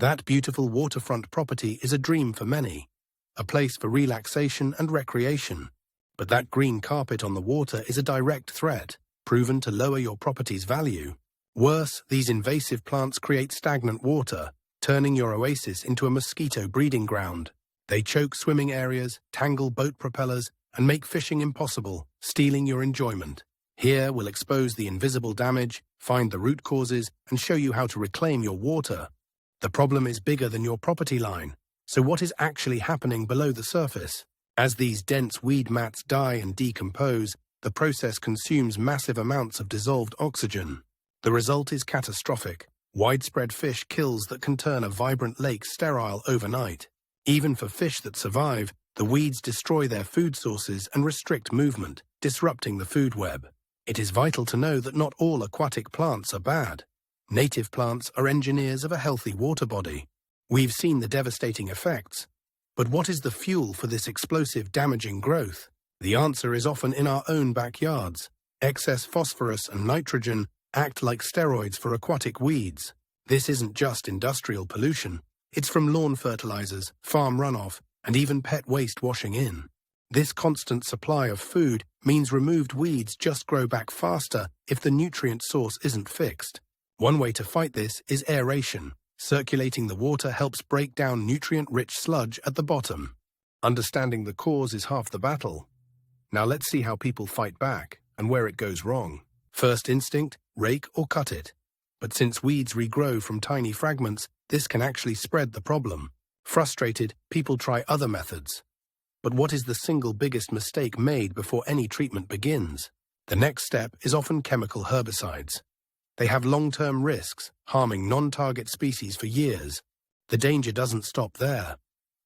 That beautiful waterfront property is a dream for many, a place for relaxation and recreation. But that green carpet on the water is a direct threat, proven to lower your property's value. Worse, these invasive plants create stagnant water, turning your oasis into a mosquito breeding ground. They choke swimming areas, tangle boat propellers, and make fishing impossible, stealing your enjoyment. Here we'll expose the invisible damage, find the root causes, and show you how to reclaim your water. The problem is bigger than your property line. So what is actually happening below the surface? As these dense weed mats die and decompose, the process consumes massive amounts of dissolved oxygen. The result is catastrophic. Widespread fish kills that can turn a vibrant lake sterile overnight. Even for fish that survive, the weeds destroy their food sources and restrict movement, disrupting the food web. It is vital to know that not all aquatic plants are bad. Native plants are engineers of a healthy water body. We've seen the devastating effects. But what is the fuel for this explosive, damaging growth? The answer is often in our own backyards. Excess phosphorus and nitrogen act like steroids for aquatic weeds. This isn't just industrial pollution. It's from lawn fertilizers, farm runoff, and even pet waste washing in. This constant supply of food means removed weeds just grow back faster if the nutrient source isn't fixed. One way to fight this is aeration. Circulating the water helps break down nutrient-rich sludge at the bottom. Understanding the cause is half the battle. Now let's see how people fight back and where it goes wrong. First instinct, rake or cut it. But since weeds regrow from tiny fragments, this can actually spread the problem. Frustrated, people try other methods. But what is the single biggest mistake made before any treatment begins? The next step is often chemical herbicides. They have long-term risks, harming non-target species for years. The danger doesn't stop there.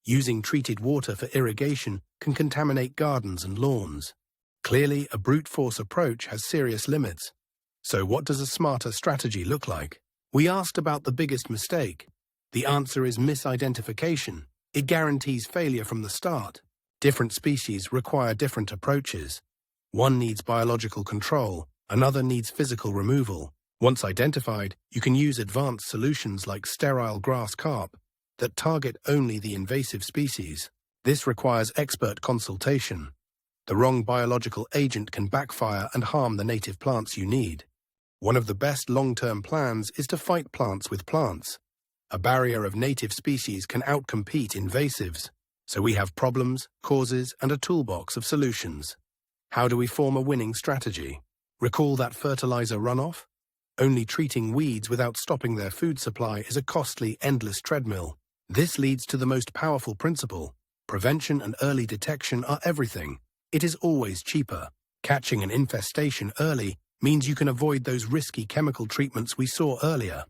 Using treated water for irrigation can contaminate gardens and lawns. Clearly, a brute force approach has serious limits. So what does a smarter strategy look like? We asked about the biggest mistake. The answer is misidentification. It guarantees failure from the start. Different species require different approaches. One needs biological control, another needs physical removal. Once identified, you can use advanced solutions like sterile grass carp that target only the invasive species. This requires expert consultation. The wrong biological agent can backfire and harm the native plants you need. One of the best long-term plans is to fight plants with plants. A barrier of native species can outcompete invasives. So we have problems, causes, and a toolbox of solutions. How do we form a winning strategy? Recall that fertilizer runoff? Only treating weeds without stopping their food supply is a costly, endless treadmill. This leads to the most powerful principle. Prevention and early detection are everything. It is always cheaper. Catching an infestation early means you can avoid those risky chemical treatments we saw earlier.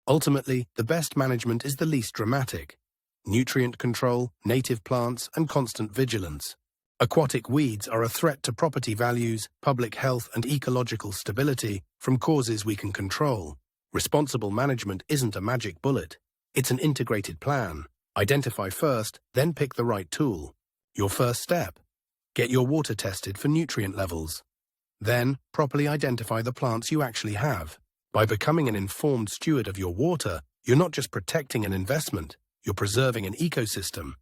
Ultimately, the best management is the least dramatic. Nutrient control, native plants, and constant vigilance. Aquatic weeds are a threat to property values, public health, and ecological stability from causes we can control. Responsible management isn't a magic bullet. It's an integrated plan. Identify first, then pick the right tool. Your first step: get your water tested for nutrient levels. Then, properly identify the plants you actually have. By becoming an informed steward of your water, you're not just protecting an investment, you're preserving an ecosystem.